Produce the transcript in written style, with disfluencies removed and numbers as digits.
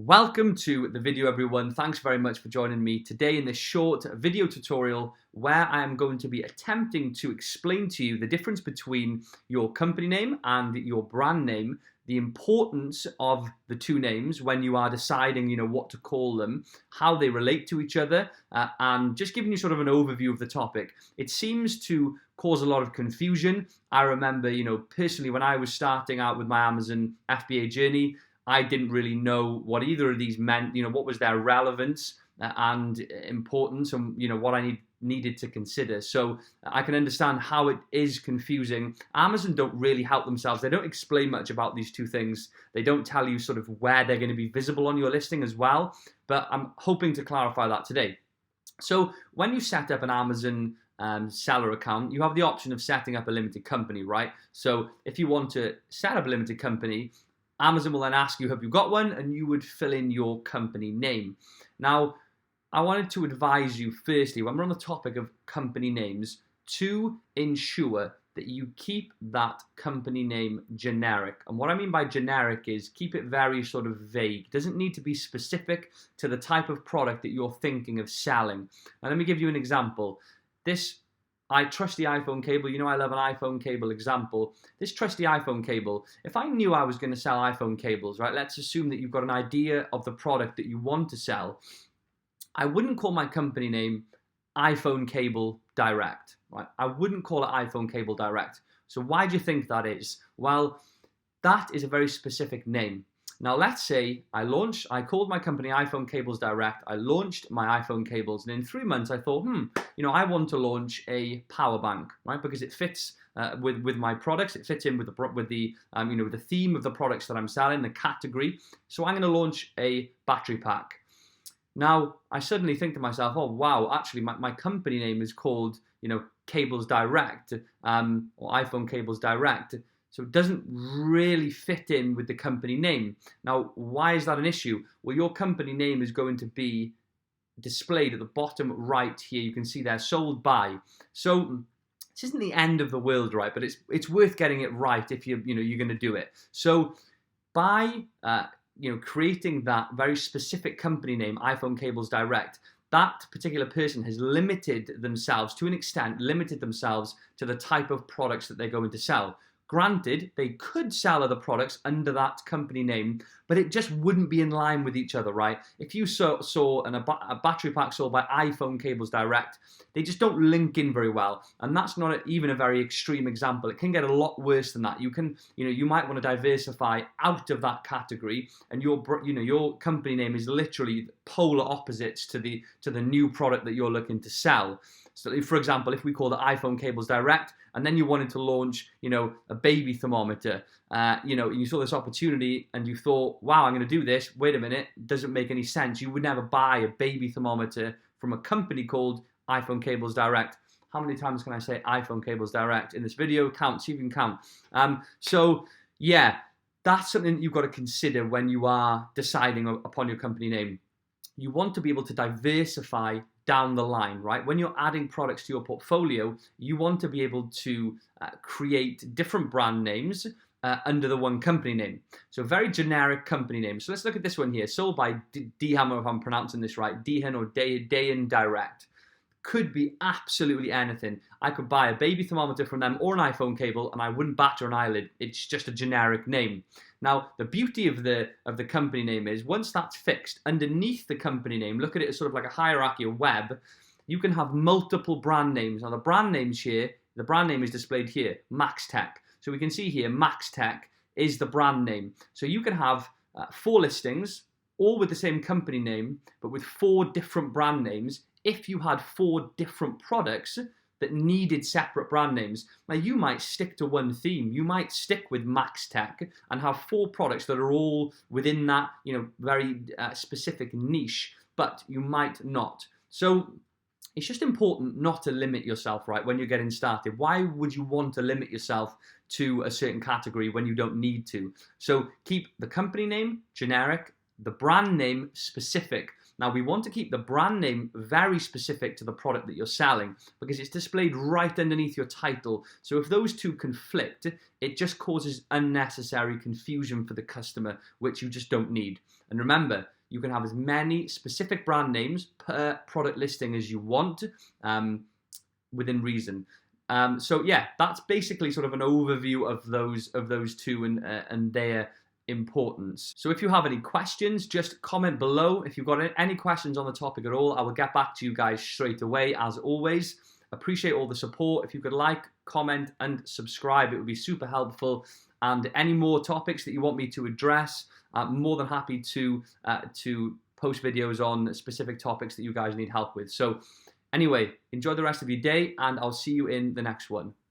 Welcome to the video, everyone. Thanks very much for joining me today in this short video tutorial where I am going to be attempting to explain to you the difference between your company name and your brand name, the importance of the two names when you are deciding, what to call them, how they relate to each other, and just giving you sort of an overview of the topic. It seems to cause a lot of confusion. I remember, personally when I was starting out with my Amazon FBA journey, I didn't really know what either of these meant, what was their relevance and importance and, what I needed to consider. So I can understand how it is confusing. Amazon don't really help themselves. They don't explain much about these two things. They don't tell you sort of where they're going to be visible on your listing as well. But I'm hoping to clarify that today. So when you set up an Amazon seller account, you have the option of setting up a limited company, right? So if you want to set up a limited company, Amazon will then ask you, have you got one? And you would fill in your company name. Now, I wanted to advise you firstly, when we're on the topic of company names, to ensure that you keep that company name generic. And what I mean by generic is keep it very sort of vague. It doesn't need to be specific to the type of product that you're thinking of selling. And let me give you an example. I trust the iPhone cable. I love an iPhone cable example. This trusty iPhone cable, if I knew I was going to sell iPhone cables, right, let's assume that you've got an idea of the product that you want to sell. I wouldn't call my company name iPhone Cable Direct, right? I wouldn't call it iPhone Cable Direct. So why do you think that is? Well, that is a very specific name. Now, let's say I called my company iPhone Cables Direct, I launched my iPhone cables, and in 3 months I thought, I want to launch a power bank, right? Because it fits with my products, it fits in with the theme of the products that I'm selling, the category. So I'm going to launch a battery pack. Now, I suddenly think to myself, oh wow, actually my company name is called, Cables Direct, or iPhone Cables Direct. So it doesn't really fit in with the company name. Now, why is that an issue? Well, your company name is going to be displayed at the bottom right here. You can see there, sold by. So this isn't the end of the world, right? But it's worth getting it right if you're going to do it. So by creating that very specific company name, iPhone Cables Direct, that particular person has limited themselves to the type of products that they're going to sell. Granted, they could sell other products under that company name, but it just wouldn't be in line with each other, right? If you saw a battery pack sold by iPhone Cables Direct, they just don't link in very well. And that's not even a very extreme example. It can get a lot worse than that. You might want to diversify out of that category, and your company name is literally polar opposites to the new product that you're looking to sell. So, for example, if we call it iPhone Cables Direct, and then you wanted to launch, a baby thermometer, you saw this opportunity and you thought, wow, I'm going to do this. Wait a minute, it doesn't make any sense. You would never buy a baby thermometer from a company called iPhone Cables Direct. How many times can I say iPhone Cables Direct in this video? Count, see if you can count. So yeah, that's something that you've got to consider when you are deciding upon your company name. You want to be able to diversify down the line, right? When you're adding products to your portfolio, you want to be able to create different brand names under the one company name. So very generic company name. So let's look at this one here. Sold by Dehan, if I'm pronouncing this right, Dehan or Dayan Direct. Could be absolutely anything. I could buy a baby thermometer from them or an iPhone cable and I wouldn't batter an eyelid. It's just a generic name. Now, the beauty of the company name is once that's fixed, underneath the company name, look at it as sort of like a hierarchy, a web, you can have multiple brand names. Now, the brand name is displayed here, MaxTech. So we can see here, MaxTech is the brand name. So you can have 4 listings, all with the same company name, but with 4 different brand names if you had 4 different products that needed separate brand names. Now, you might stick to one theme. You might stick with MaxTech and have 4 products that are all within that, very specific niche, but you might not. So it's just important not to limit yourself, right, when you're getting started. Why would you want to limit yourself to a certain category when you don't need to? So keep the company name generic, the brand name specific. Now, we want to keep the brand name very specific to the product that you're selling because it's displayed right underneath your title. So if those two conflict, it just causes unnecessary confusion for the customer, which you just don't need. And remember, You can have as many specific brand names per product listing as you want, within reason. So yeah, that's basically sort of an overview of those two and their importance. So if you have any questions, just comment below. If you've got any questions on the topic at all, I will get back to you guys straight away, as always. Appreciate all the support. If you could like, comment, and subscribe, it would be super helpful. And any more topics that you want me to address, I'm more than happy to post videos on specific topics that you guys need help with. So anyway, enjoy the rest of your day, and I'll see you in the next one.